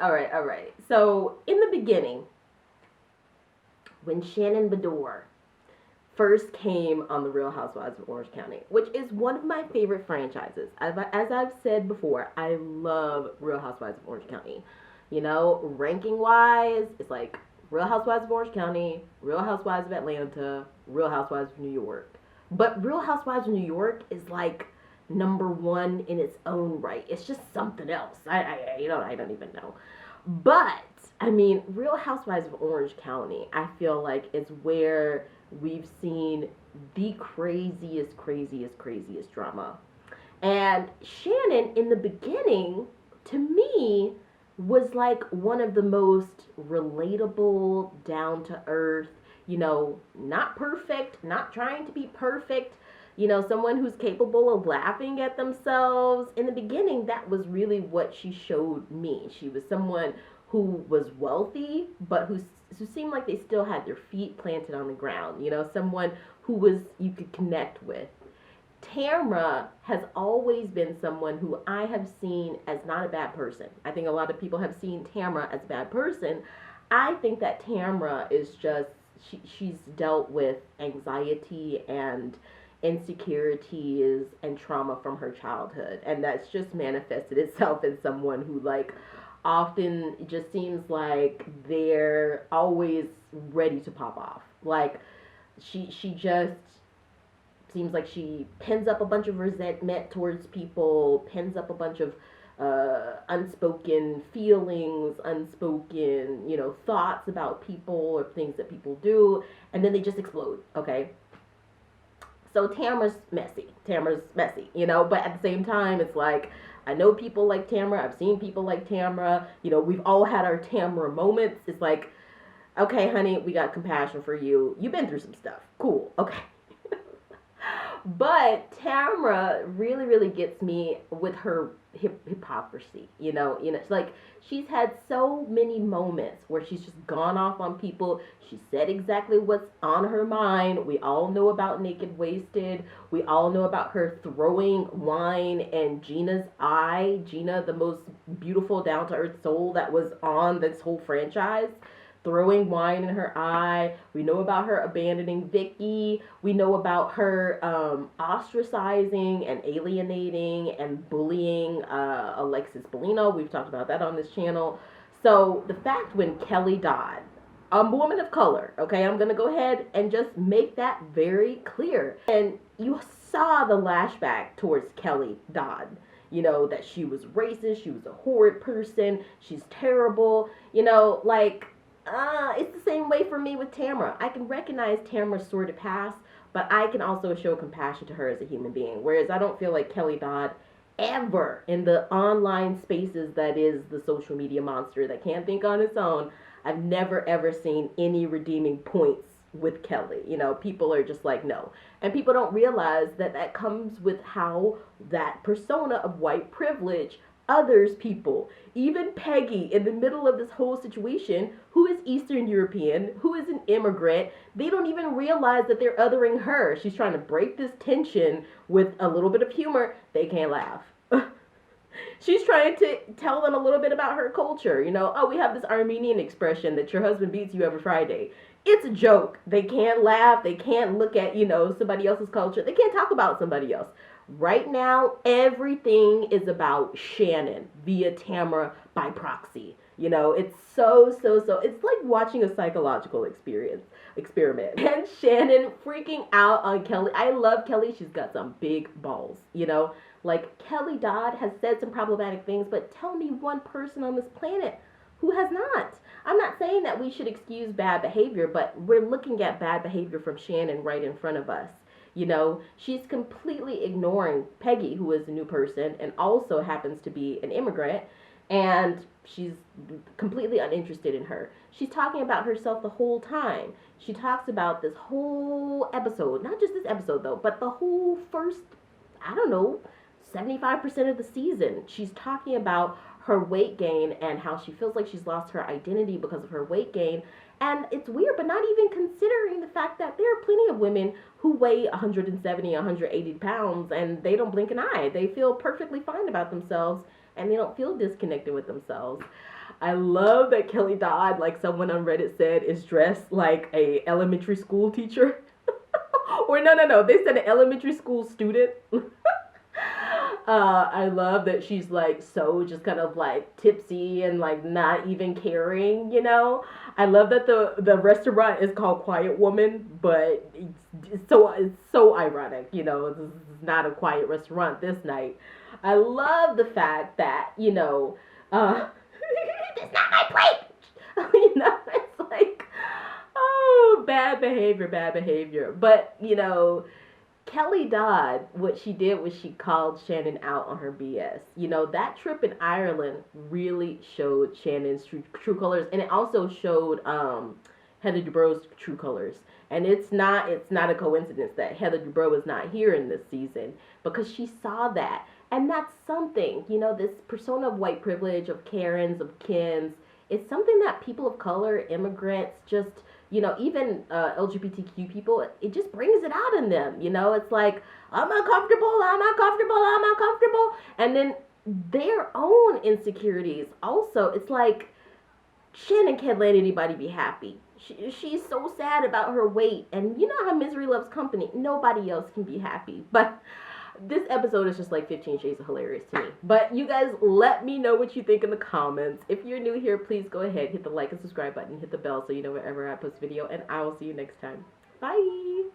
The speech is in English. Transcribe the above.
All right. So, in the beginning, when Shannon Beador first came on the Real Housewives of Orange County, which is one of my favorite franchises. As I've said before, I love Real Housewives of Orange County. You know, ranking wise, it's like Real Housewives of Orange County, Real Housewives of Atlanta, Real Housewives of New York. But Real Housewives of New York is like number one in its own right. It's just something else. I don't even know. But I mean, Real Housewives of Orange County, I feel like is where we've seen the craziest drama. And Shannon, in the beginning, to me, was like one of the most relatable, down to earth, not perfect, not trying to be perfect, someone who's capable of laughing at themselves. In the beginning, that was really what she showed me. She was someone who was wealthy, but who seemed like they still had their feet planted on the ground. Someone who was you could connect with. Tamra has always been someone who I have seen as not a bad person. I think a lot of people have seen Tamra as a bad person. I think that Tamra is just she's dealt with anxiety and insecurities and trauma from her childhood, and that's just manifested itself in someone who like often just seems like they're always ready to pop off. Like she just seems like she pins up a bunch of resentment towards people, pins up a bunch of unspoken feelings, unspoken, thoughts about people or things that people do, and then they just explode, okay? So Tamra's messy, but at the same time, it's like, I know people like Tamra, I've seen people like Tamra, we've all had our Tamra moments. It's like, okay, honey, we got compassion for you. You've been through some stuff. Cool, okay. But Tamra really gets me with her hypocrisy. It's like she's had so many moments where she's just gone off on people. She said exactly what's on her mind. We all know about Naked Wasted. We all know about her throwing wine in Gina's eye. Gina, the most beautiful, down to earth soul that was on this whole franchise, throwing wine in her eye. We know about her abandoning Vicky. We know about her ostracizing and alienating and bullying alexisbellino. We've talked about that on this channel. So the fact when Kelly Dodd, a woman of color, okay, I'm going to go ahead and just make that very clear. And you saw the lashback towards Kelly Dodd. That she was racist, she was a horrid person, she's terrible, it's the same way for me with Tamra. I can recognize Tamra's sordid past, but I can also show compassion to her as a human being. Whereas I don't feel like Kelly Dodd ever, in the online spaces that is the social media monster that can't think on its own, I've never ever seen any redeeming points with Kelly. People are just like, no. And people don't realize that that comes with how that persona of white privilege others people. Even Peggy, in the middle of this whole situation, who is Eastern European, who is an immigrant, they don't even realize that they're othering her. She's trying to break this tension with a little bit of humor. They can't laugh. She's trying to tell them a little bit about her culture. Oh, we have this Armenian expression that your husband beats you every Friday. It's a joke. They can't laugh. They can't look at, somebody else's culture. They can't talk about somebody else. Right now, everything is about Shannon via Tamra by proxy. It's so, it's like watching a psychological experiment. And Shannon freaking out on Kelly. I love Kelly. She's got some big balls, Like, Kelly Dodd has said some problematic things, but tell me one person on this planet who has not. I'm not saying that we should excuse bad behavior, but we're looking at bad behavior from Shannon right in front of us. She's completely ignoring Peggy, who is a new person and also happens to be an immigrant, and she's completely uninterested in her. She's talking about herself the whole time. She talks about this whole episode, not just this episode though, but the whole first, 75% of the season. She's talking about her weight gain and how she feels like she's lost her identity because of her weight gain. And it's weird, but not even considering the fact that there are plenty of women who weigh 170, 180 pounds and they don't blink an eye. They feel perfectly fine about themselves and they don't feel disconnected with themselves. I love that Kelly Dodd, like someone on Reddit said, is dressed like a elementary school teacher. Or no, they said an elementary school student. I love that she's like so just kind of like tipsy and like not even caring, you know. I love that the restaurant is called Quiet Woman, but it's so ironic, you know. This is not a quiet restaurant this night. I love the fact that it's not my plate. You know, it's like, oh, bad behavior, bad behavior. But Kelly Dodd, what she did was she called Shannon out on her BS. That trip in Ireland really showed Shannon's true colors, and it also showed Heather Dubrow's true colors. And it's not a coincidence that Heather Dubrow is not here in this season, because she saw that. And that's something, this persona of white privilege, of Karens, of Kens, it's something that people of color, immigrants, just even LGBTQ people, it just brings it out in them. It's like, I'm uncomfortable. And then their own insecurities also, it's like, Shannon can't let anybody be happy. She's so sad about her weight. And you know how misery loves company. Nobody else can be happy. But this episode is just like 15 Shades of Hilarious to me. But you guys, let me know what you think in the comments. If you're new here, please go ahead, hit the like and subscribe button, hit the bell so you know whenever I post a video, and I will see you next time. Bye!